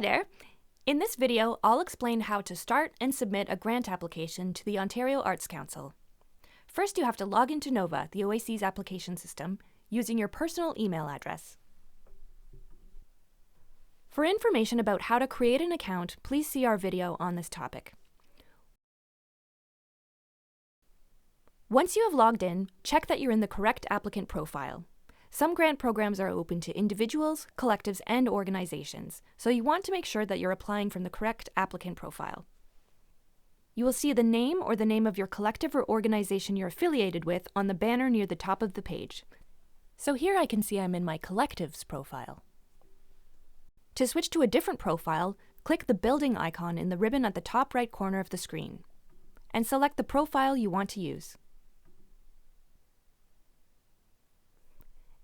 there! In this video, I'll explain how to start and submit a grant application to the Ontario Arts Council. First, you have to log into Nova, the OAC's application system, using your personal email address. For information about how to create an account, please see our video on this topic. Once you have logged in, check that you're in the correct applicant profile. Some grant programs are open to individuals, collectives, and organizations, so you want to make sure that you're applying from the correct applicant profile. You will see the name or the name of your collective or organization you're affiliated with on the banner near the top of the page. So here I can see I'm in my collectives profile. To switch to a different profile, click the building icon in the ribbon at the top right corner of the screen, and select the profile you want to use.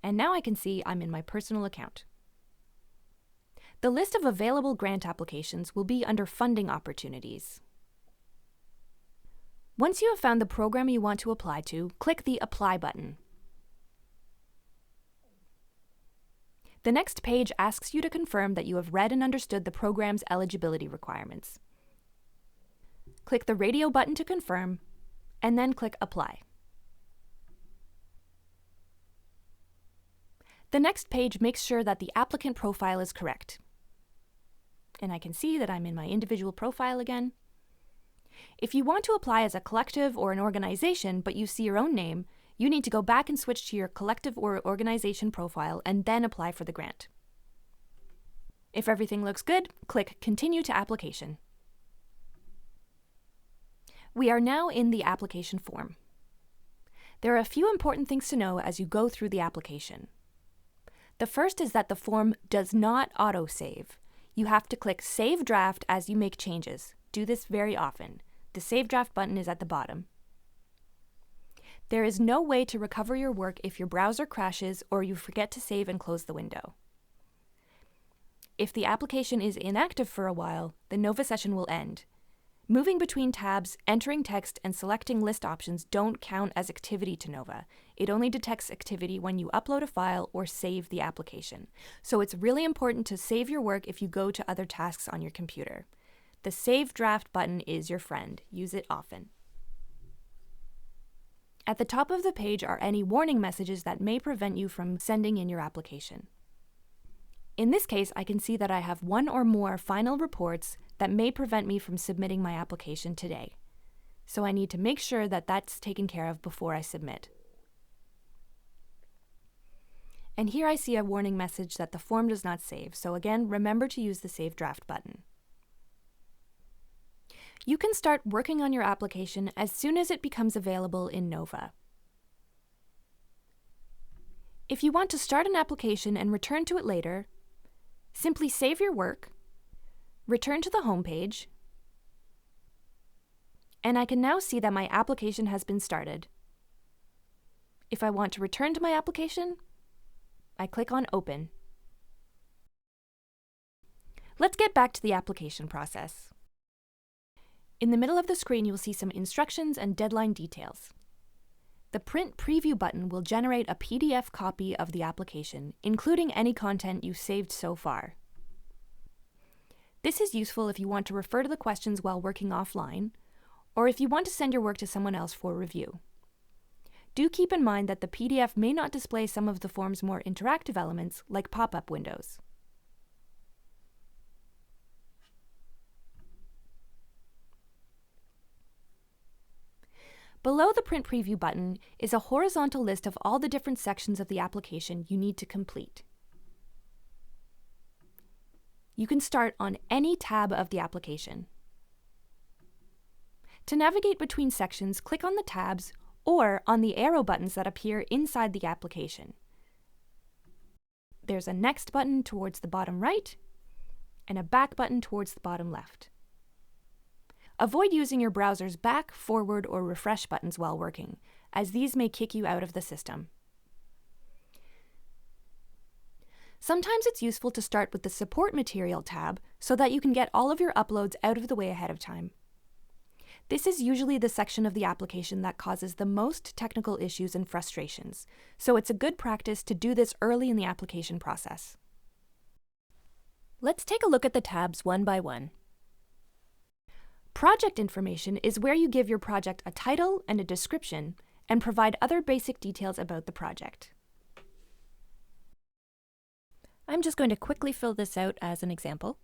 And now I can see I'm in my personal account. The list of available grant applications will be under Funding Opportunities. Once you have found the program you want to apply to, click the Apply button. The next page asks you to confirm that you have read and understood the program's eligibility requirements. Click the radio button to confirm, and then click Apply. The next page makes sure that the applicant profile is correct. And I can see that I'm in my individual profile again. If you want to apply as a collective or an organization, but you see your own name, you need to go back and switch to your collective or organization profile and then apply for the grant. If everything looks good, click Continue to Application. We are now in the application form. There are a few important things to know as you go through the application. The first is that the form does not auto-save. You have to click Save Draft as you make changes. Do this very often. The Save Draft button is at the bottom. There is no way to recover your work if your browser crashes or you forget to save and close the window. If the application is inactive for a while, the Nova session will end. Moving between tabs, entering text, and selecting list options don't count as activity to Nova. It only detects activity when you upload a file or save the application. So it's really important to save your work if you go to other tasks on your computer. The Save Draft button is your friend. Use it often. At the top of the page are any warning messages that may prevent you from sending in your application. In this case, I can see that I have one or more final reports that may prevent me from submitting my application today. So I need to make sure that that's taken care of before I submit. And here I see a warning message that the form does not save, so again, remember to use the Save Draft button. You can start working on your application as soon as it becomes available in Nova. If you want to start an application and return to it later, simply save your work, return to the home page, and I can now see that my application has been started. If I want to return to my application, I click on Open. Let's get back to the application process. In the middle of the screen, you'll see some instructions and deadline details. The Print Preview button will generate a PDF copy of the application, including any content you saved so far. This is useful if you want to refer to the questions while working offline, or if you want to send your work to someone else for review. Do keep in mind that the PDF may not display some of the form's more interactive elements, like pop-up windows. Below the Print Preview button is a horizontal list of all the different sections of the application you need to complete. You can start on any tab of the application. To navigate between sections, click on the tabs or on the arrow buttons that appear inside the application. There's a Next button towards the bottom right and a Back button towards the bottom left. Avoid using your browser's back, forward, or refresh buttons while working, as these may kick you out of the system. Sometimes it's useful to start with the Support Material tab so that you can get all of your uploads out of the way ahead of time. This is usually the section of the application that causes the most technical issues and frustrations, so it's a good practice to do this early in the application process. Let's take a look at the tabs one by one. Project information is where you give your project a title and a description and provide other basic details about the project. I'm just going to quickly fill this out as an example.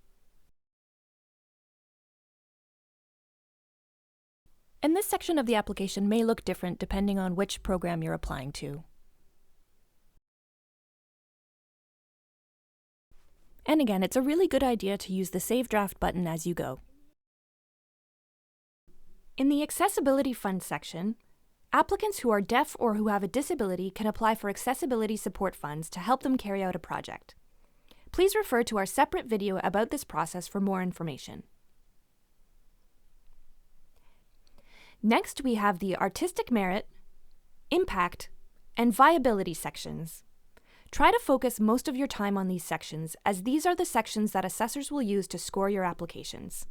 And this section of the application may look different depending on which program you're applying to. And again, it's a really good idea to use the Save Draft button as you go. In the Accessibility Fund section, applicants who are deaf or who have a disability can apply for accessibility support funds to help them carry out a project. Please refer to our separate video about this process for more information. Next, we have the Artistic Merit, Impact, and Viability sections. Try to focus most of your time on these sections, as these are the sections that assessors will use to score your applications.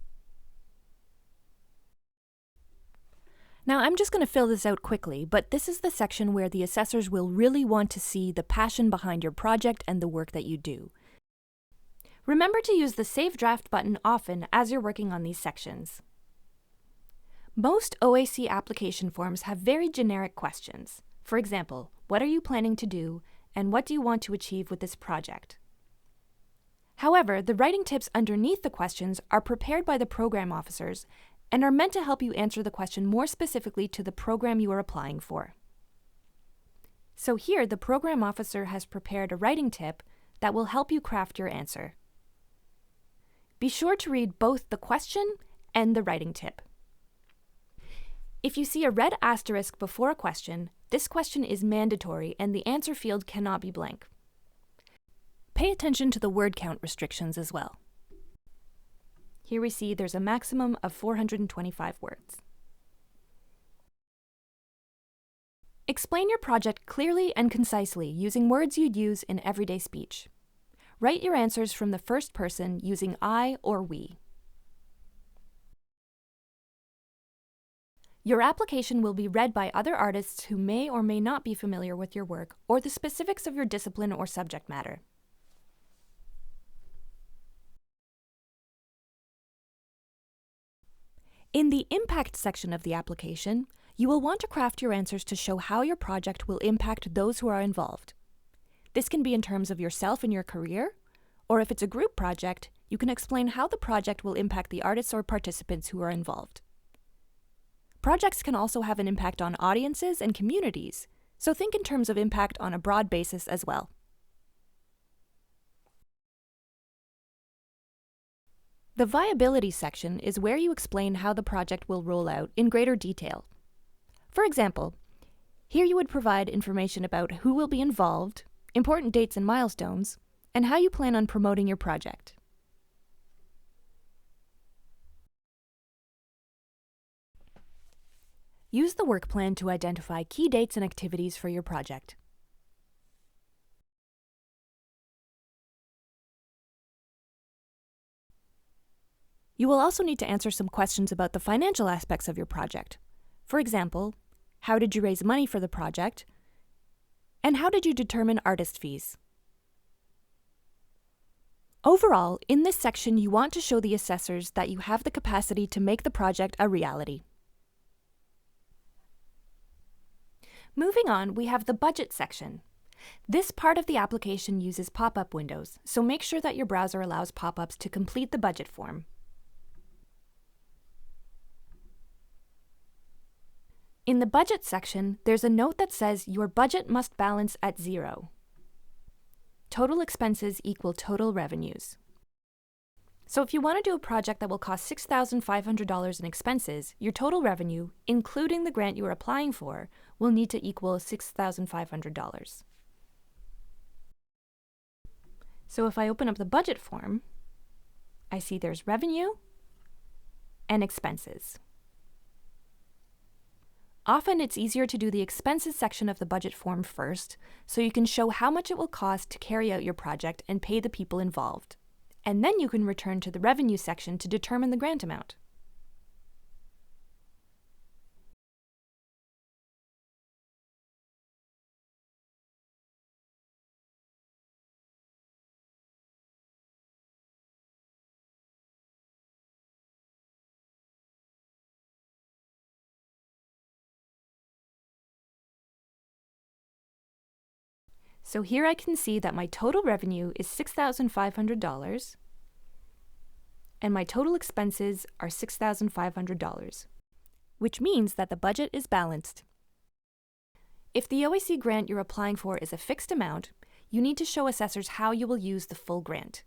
Now, I'm just going to fill this out quickly, but this is the section where the assessors will really want to see the passion behind your project and the work that you do. Remember to use the Save Draft button often as you're working on these sections. Most OAC application forms have very generic questions. For example, what are you planning to do, and what do you want to achieve with this project? However, the writing tips underneath the questions are prepared by the program officers and are meant to help you answer the question more specifically to the program you are applying for. So here, the program officer has prepared a writing tip that will help you craft your answer. Be sure to read both the question and the writing tip. If you see a red asterisk before a question, this question is mandatory and the answer field cannot be blank. Pay attention to the word count restrictions as well. Here we see there's a maximum of 425 words. Explain your project clearly and concisely using words you'd use in everyday speech. Write your answers from the first person using I or we. Your application will be read by other artists who may or may not be familiar with your work or the specifics of your discipline or subject matter. In the Impact section of the application, you will want to craft your answers to show how your project will impact those who are involved. This can be in terms of yourself and your career, or if it's a group project, you can explain how the project will impact the artists or participants who are involved. Projects can also have an impact on audiences and communities, so think in terms of impact on a broad basis as well. The Viability section is where you explain how the project will roll out in greater detail. For example, here you would provide information about who will be involved, important dates and milestones, and how you plan on promoting your project. Use the work plan to identify key dates and activities for your project. You will also need to answer some questions about the financial aspects of your project. For example, how did you raise money for the project? And how did you determine artist fees? Overall, in this section, you want to show the assessors that you have the capacity to make the project a reality. Moving on, we have the Budget section. This part of the application uses pop-up windows, so make sure that your browser allows pop-ups to complete the budget form. In the Budget section, there's a note that says your budget must balance at 0. Total expenses equal total revenues. So if you want to do a project that will cost $6,500 in expenses, your total revenue, including the grant you are applying for, will need to equal $6,500. So if I open up the budget form, I see there's revenue and expenses. Often it's easier to do the expenses section of the budget form first, so you can show how much it will cost to carry out your project and pay the people involved. And then you can return to the revenue section to determine the grant amount. So here I can see that my total revenue is $6,500 and my total expenses are $6,500, which means that the budget is balanced. If the OAC grant you're applying for is a fixed amount, you need to show assessors how you will use the full grant.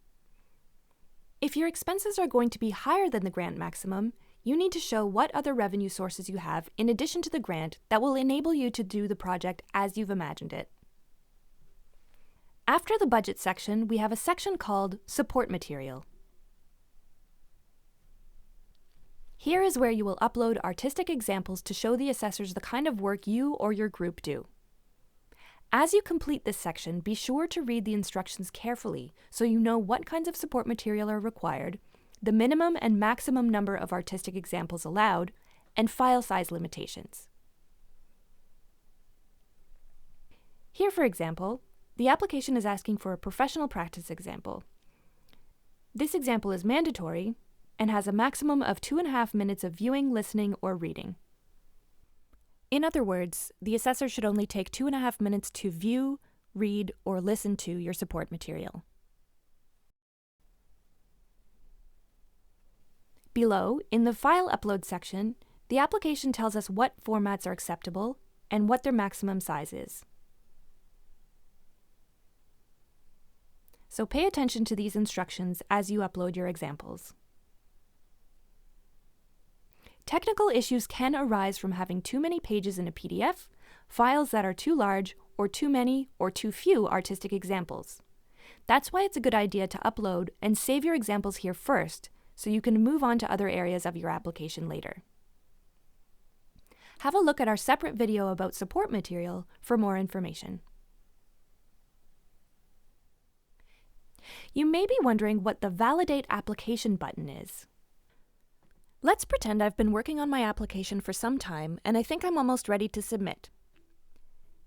If your expenses are going to be higher than the grant maximum, you need to show what other revenue sources you have in addition to the grant that will enable you to do the project as you've imagined it. After the budget section, we have a section called Support Material. Here is where you will upload artistic examples to show the assessors the kind of work you or your group do. As you complete this section, be sure to read the instructions carefully so you know what kinds of support material are required, the minimum and maximum number of artistic examples allowed, and file size limitations. Here, for example, the application is asking for a professional practice example. This example is mandatory and has a maximum of 2.5 minutes of viewing, listening, or reading. In other words, the assessor should only take 2.5 minutes to view, read, or listen to your support material. Below, in the File Upload section, the application tells us what formats are acceptable and what their maximum size is. So pay attention to these instructions as you upload your examples. Technical issues can arise from having too many pages in a PDF, files that are too large, or too many or too few artistic examples. That's why it's a good idea to upload and save your examples here first, so you can move on to other areas of your application later. Have a look at our separate video about support material for more information. You may be wondering what the Validate Application button is. Let's pretend I've been working on my application for some time and I think I'm almost ready to submit.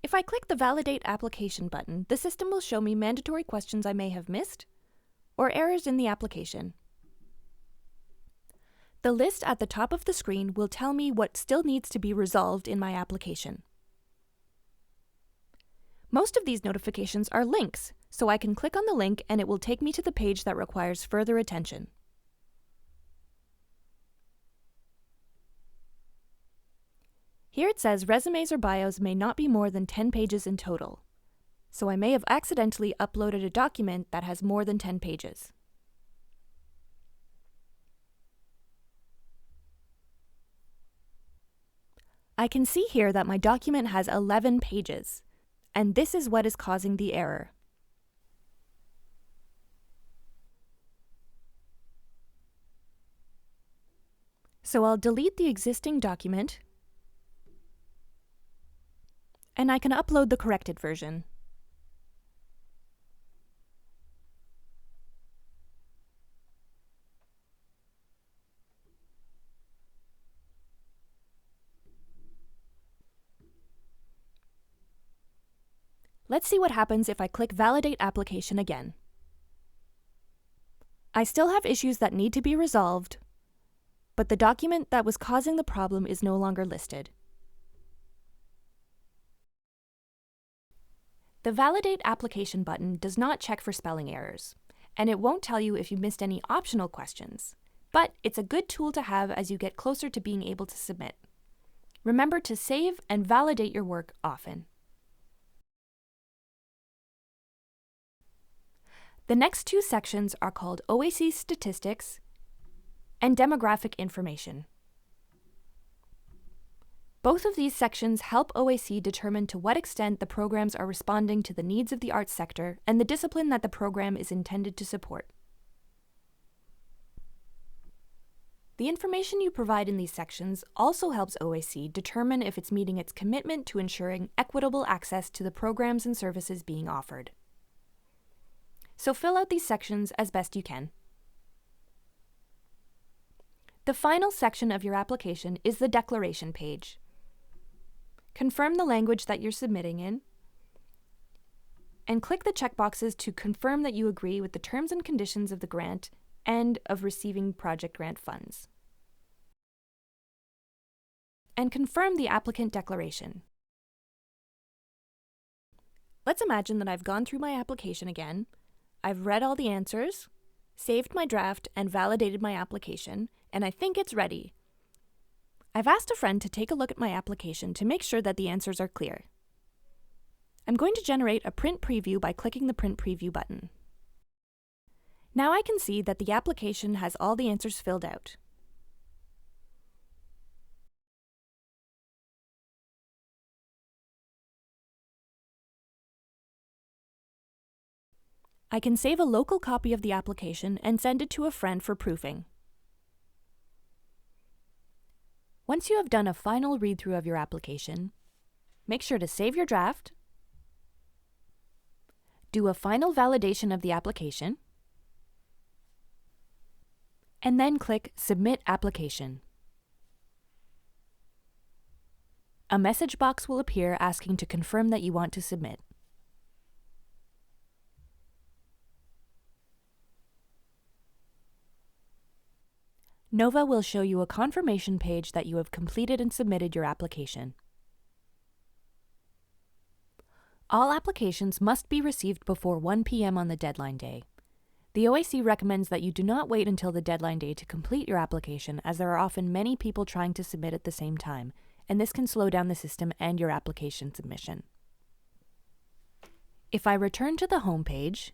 If I click the Validate Application button, the system will show me mandatory questions I may have missed or errors in the application. The list at the top of the screen will tell me what still needs to be resolved in my application. Most of these notifications are links, so I can click on the link and it will take me to the page that requires further attention. Here it says resumes or bios may not be more than 10 pages in total, so I may have accidentally uploaded a document that has more than 10 pages. I can see here that my document has 11 pages, and this is what is causing the error. So I'll delete the existing document, and I can upload the corrected version. Let's see what happens if I click Validate Application again. I still have issues that need to be resolved, but the document that was causing the problem is no longer listed. The Validate Application button does not check for spelling errors, and it won't tell you if you missed any optional questions, but it's a good tool to have as you get closer to being able to submit. Remember to save and validate your work often. The next two sections are called OAC Statistics and Demographic Information. Both of these sections help OAC determine to what extent the programs are responding to the needs of the arts sector and the discipline that the program is intended to support. The information you provide in these sections also helps OAC determine if it's meeting its commitment to ensuring equitable access to the programs and services being offered. So fill out these sections as best you can. The final section of your application is the declaration page. Confirm the language that you're submitting in, and click the checkboxes to confirm that you agree with the terms and conditions of the grant and of receiving project grant funds. And confirm the applicant declaration. Let's imagine that I've gone through my application again, I've read all the answers, saved my draft, and validated my application, and I think it's ready. I've asked a friend to take a look at my application to make sure that the answers are clear. I'm going to generate a print preview by clicking the Print Preview button. Now I can see that the application has all the answers filled out. I can save a local copy of the application and send it to a friend for proofing. Once you have done a final read-through of your application, make sure to save your draft, do a final validation of the application, and then click Submit Application. A message box will appear asking to confirm that you want to submit. Nova will show you a confirmation page that you have completed and submitted your application. All applications must be received before 1 p.m. on the deadline day. The OAC recommends that you do not wait until the deadline day to complete your application, as there are often many people trying to submit at the same time, and this can slow down the system and your application submission. If I return to the home page,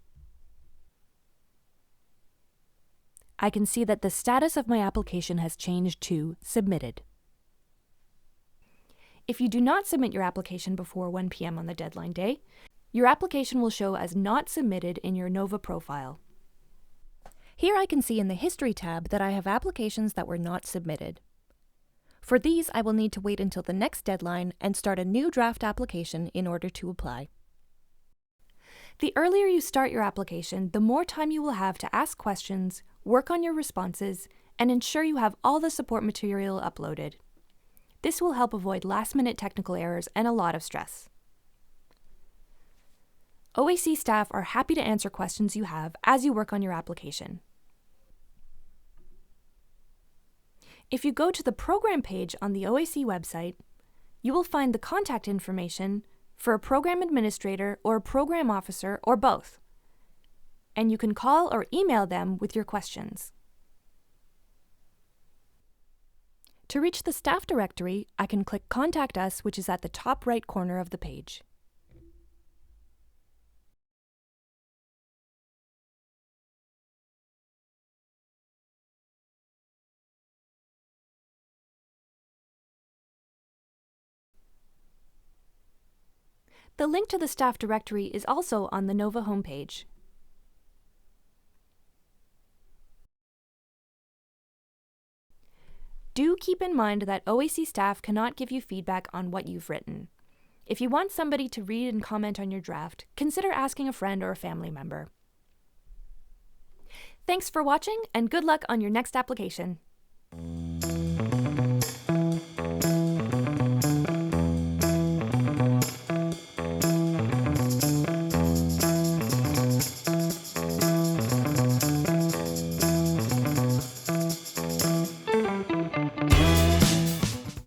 I can see that the status of my application has changed to Submitted. If you do not submit your application before 1 p.m. on the deadline day, your application will show as not submitted in your Nova profile. Here I can see in the History tab that I have applications that were not submitted. For these, I will need to wait until the next deadline and start a new draft application in order to apply. The earlier you start your application, the more time you will have to ask questions, work on your responses, and ensure you have all the support material uploaded. This will help avoid last-minute technical errors and a lot of stress. OAC staff are happy to answer questions you have as you work on your application. If you go to the program page on the OAC website, you will find the contact information for a program administrator or a program officer or both, and you can call or email them with your questions. To reach the staff directory, I can click Contact Us, which is at the top right corner of the page. The link to the staff directory is also on the Nova homepage. Do keep in mind that OAC staff cannot give you feedback on what you've written. If you want somebody to read and comment on your draft, consider asking a friend or a family member. Thanks for watching, and good luck on your next application.